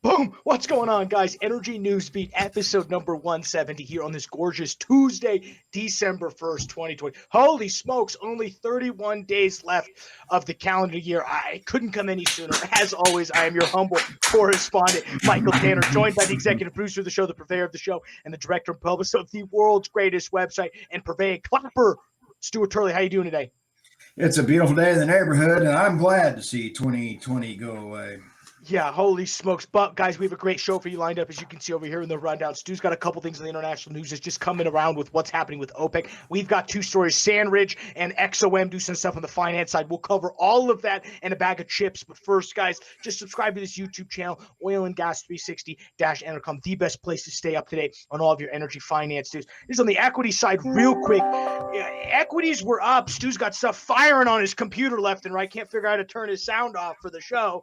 Boom! What's going on, guys? Energy News Beat, episode number 170 here on this gorgeous Tuesday, December 1st, 2020. Holy smokes, only 31 days left of the calendar year. I couldn't come any sooner. As always, I am your humble correspondent, Michael Tanner, joined by the executive producer of the show, the purveyor of the show, and the director and publisher of the world's greatest website and purveying clapper, Stuart Turley. How you doing today? It's a beautiful day in the neighborhood, and I'm glad to see 2020 go away. Yeah, holy smokes. But, guys, we have a great show for you lined up, as you can see over here in the rundown. Stu's got a couple things in the international news that's just coming around with what's happening with OPEC. We've got two stories. SandRidge and XOM do some stuff on the finance side. We'll cover all of that and a bag of chips. But first, guys, just subscribe to this YouTube channel, Oil and Gas 360-Enercom, the best place to stay up to date on all of your energy finance news. This is on the equity side real quick. Equities were up. Stu's got stuff firing on his computer left and right. Can't figure out how to turn his sound off for the show.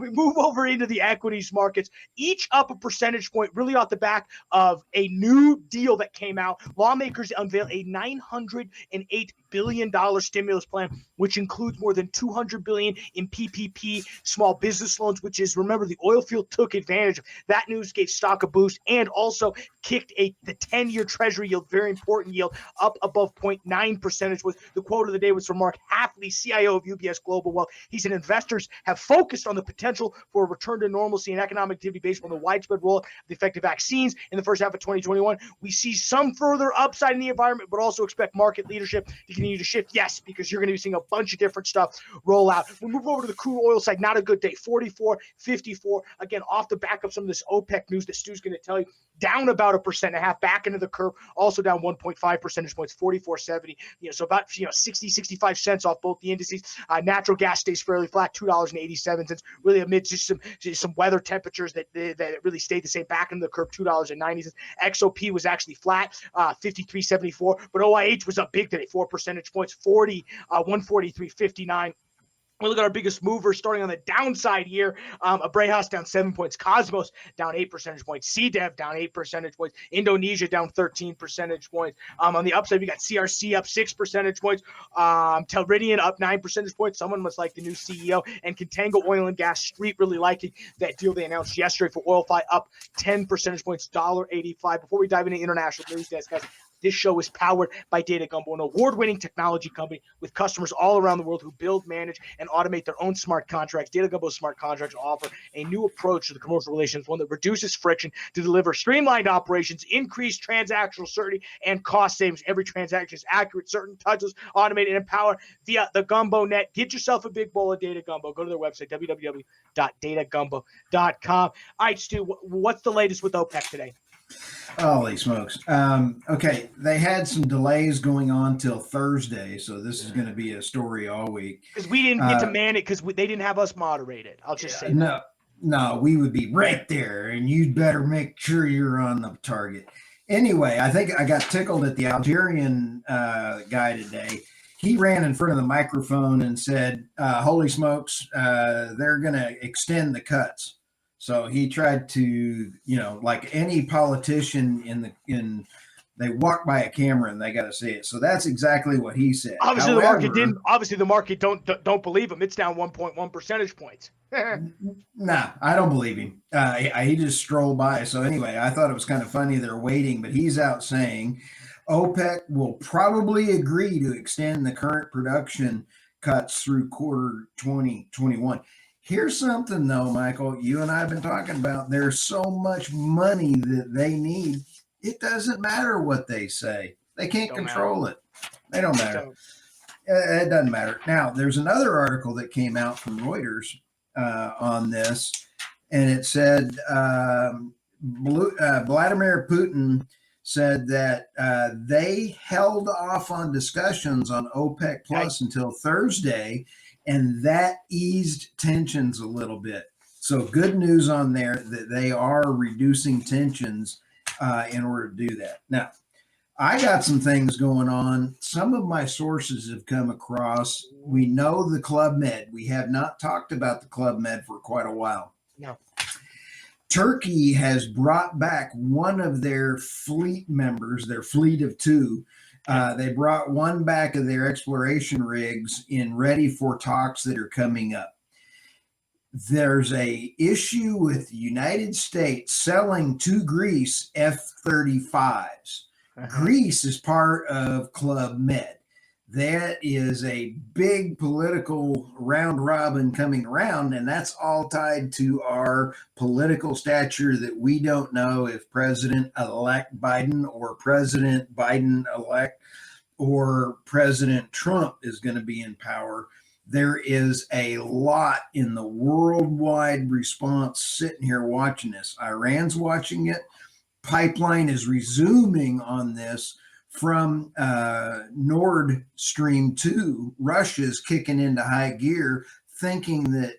We move over into the equities markets, each up a percentage point, really off the back of a new deal that came out. Lawmakers unveil a $908 billion stimulus plan, which includes more than $200 billion in PPP small business loans, which is, remember, the oil field took advantage of. That news gave stock a boost and also kicked the 10-year treasury yield, very important yield, up above 0.9 percentage points. The quote of the day was from Mark Hafley, CIO of UBS Global Wealth. He said investors have focused on the potential for a return to normalcy and economic activity based on the widespread rollout of the effective vaccines in the first half of 2021. We see some further upside in the environment, but also expect market leadership to continue to shift. Yes, because you're going to be seeing a bunch of different stuff roll out. We move over to the crude oil side. Not a good day. 44.54. Again, off the back of some of this OPEC news that Stu's going to tell you. Down about 1.5%, back into the curve, also down 1.5 percentage points, 44.70. So about 60, 65 cents off both the indices. Natural gas stays fairly flat, $2.87. Really amid just some weather temperatures that really stayed the same, back into the curve, $2.90. XOP was actually flat, 53.74, but OIH was up big today, 4 percentage points, 143.59. We look at our biggest mover starting on the downside here. Abrahas down 7 points. Cosmos down 8 percentage points. CDEV down 8 percentage points. Indonesia down 13 percentage points. On the upside, we got CRC up 6 percentage points. Telridian up 9 percentage points. Someone must like the new CEO. And Contango Oil and Gas Street really liking that deal they announced yesterday for OilFi, up 10 percentage points, $1.85. Before we dive into international news desk, guys, this show is powered by Data Gumbo, an award-winning technology company with customers all around the world who build, manage, and automate their own smart contracts. Data Gumbo smart contracts offer a new approach to the commercial relations, one that reduces friction to deliver streamlined operations, increased transactional certainty, and cost savings. Every transaction is accurate, certain, touchless, automated, and empowered via the Gumbo Net. Get yourself a big bowl of Data Gumbo. Go to their website, www.datagumbo.com. All right, Stu, what's the latest with OPEC today? Holy smokes. Okay, they had some delays going on till Thursday, so this is going to be a story all week. Because we didn't get to man it because they didn't have us moderated. I'll just say that. No, we would be right there, and you'd better make sure you're on the target. Anyway, I think I got tickled at the Algerian guy today. He ran in front of the microphone and said, holy smokes, they're going to extend the cuts. So he tried to, like any politician they walk by a camera and they got to see it. So that's exactly what he said. Obviously, however, the market didn't. Obviously, the market don't believe him. It's down 1.1 percentage points. Nah, I don't believe him. He just strolled by. So anyway, I thought it was kind of funny they're waiting, but he's out saying OPEC will probably agree to extend the current production cuts through quarter 2021. Here's something, though, Michael, you and I have been talking about. There's so much money that they need. It doesn't matter what they say. They can't control it. They don't matter. It doesn't matter. Now, there's another article that came out from Reuters on this, and it said Vladimir Putin said that they held off on discussions on OPEC Plus until Thursday, and that eased tensions a little bit. So good news on there that they are reducing tensions in order to do that. Now, I got some things going on. Some of my sources have come across. We know the Club Med. We have not talked about the Club Med for quite a while. No. Turkey has brought back one of their fleet members, their fleet of two. They brought one back of their exploration rigs ready for talks that are coming up. there's a issue with the United States selling to Greece F-35s. Greece is part of Club Med. That is a big political round robin coming around, and that's all tied to our political stature that we don't know if President-elect Biden or President Biden-elect or President Trump is going to be in power. There is a lot in the worldwide response sitting here watching this. Iran's watching it. Pipeline is resuming on this from Nord Stream 2. Russia's kicking into high gear, thinking that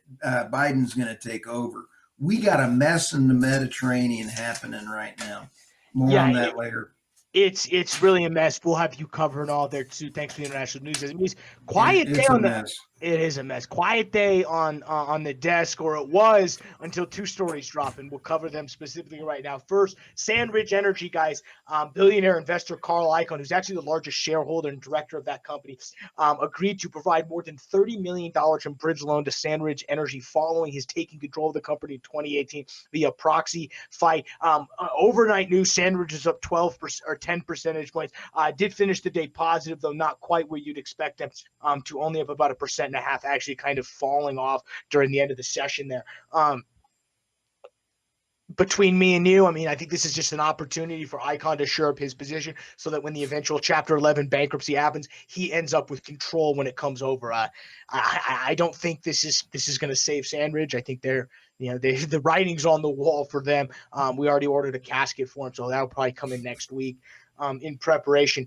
Biden's going to take over. We got a mess in the Mediterranean happening right now. More on that later. It's really a mess. We'll have you covering all there too. Thanks for the international news. It means quiet day on the mess. It is a mess. Quiet day on the desk, or it was until two stories drop, and we'll cover them specifically right now. First, SandRidge Energy, guys, billionaire investor Carl Icahn, who's actually the largest shareholder and director of that company, agreed to provide more than $30 million in bridge loan to SandRidge Energy following his taking control of the company in 2018 via proxy fight. Overnight news: SandRidge is up 12% or 10 percentage points. Did finish the day positive, though not quite where you'd expect them to, only up about 1.5%, actually kind of falling off during the end of the session there. Between me and you, I mean, I think this is just an opportunity for Icahn to shore up his position so that when the eventual Chapter 11 bankruptcy happens, he ends up with control when it comes over. I don't think this is going to save SandRidge. I think the writing's on the wall for them. We already ordered a casket for him, so that'll probably come in next week in preparation.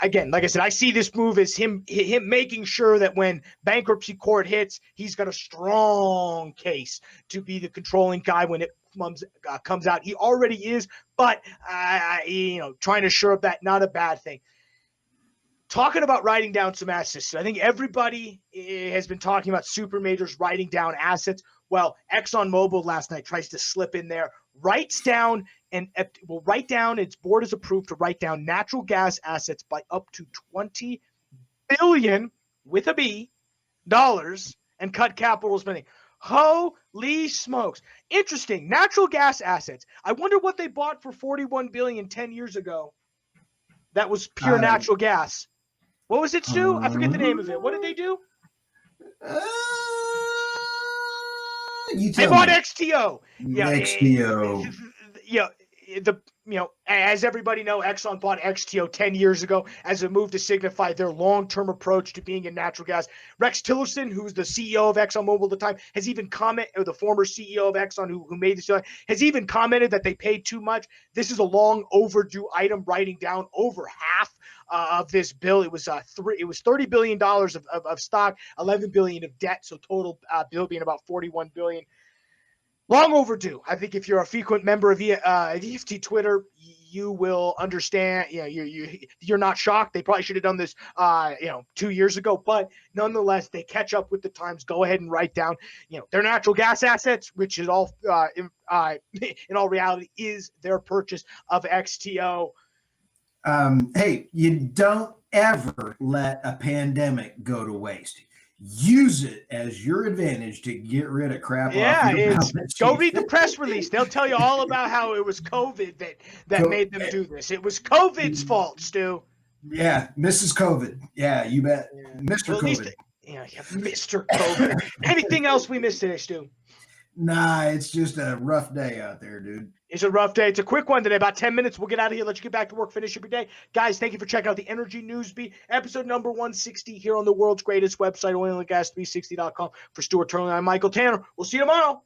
Again, like I said, I see this move as him making sure that when bankruptcy court hits, he's got a strong case to be the controlling guy when it comes out. He already is, but trying to shore up that, not a bad thing. Talking about writing down some assets, I think everybody has been talking about super majors writing down assets. Well, ExxonMobil last night tries to slip in there, writes down, and will write down, its board is approved to write down natural gas assets by up to $20 billion with a B dollars and cut capital spending. Holy smokes. Interesting. Natural gas assets. I wonder what they bought for $41 billion 10 years ago. That was pure natural gas. What was it, Stu? I forget the name of it. What did they do? They bought XTO. Yeah, XTO. As everybody know, Exxon bought XTO 10 years ago as a move to signify their long-term approach to being in natural gas. Rex Tillerson, who's the CEO of ExxonMobil at the time, has even commented, or the former CEO of Exxon who made this, has even commented that they paid too much. This is a long overdue item, writing down over half of this bill. It was $30 billion of stock, $11 billion of debt, so total bill being about $41 billion. Long overdue. I think if you're a frequent member of EFT Twitter, you will understand. You're not shocked. They probably should have done this, 2 years ago. But nonetheless, they catch up with the times. Go ahead and write down, their natural gas assets, which is all, in all reality, is their purchase of XTO. Hey, you don't ever let a pandemic go to waste. Use it as your advantage to get rid of crap. Go read the press release. They'll tell you all about how it was COVID that made them do this. It was COVID's fault, Stu. Yeah, Mrs. COVID. Yeah, you bet. Yeah. Mr. COVID. Mr. COVID. Anything else we missed today, Stu? Nah, it's just a rough day out there, dude. It's a rough day. It's a quick one today, about 10 minutes. We'll get out of here. Let you get back to work, finish up your day. Guys, thank you for checking out the Energy Newsbeat, episode number 160 here on the world's greatest website, oilandgas360.com. For Stuart Turley, I'm Michael Tanner. We'll see you tomorrow.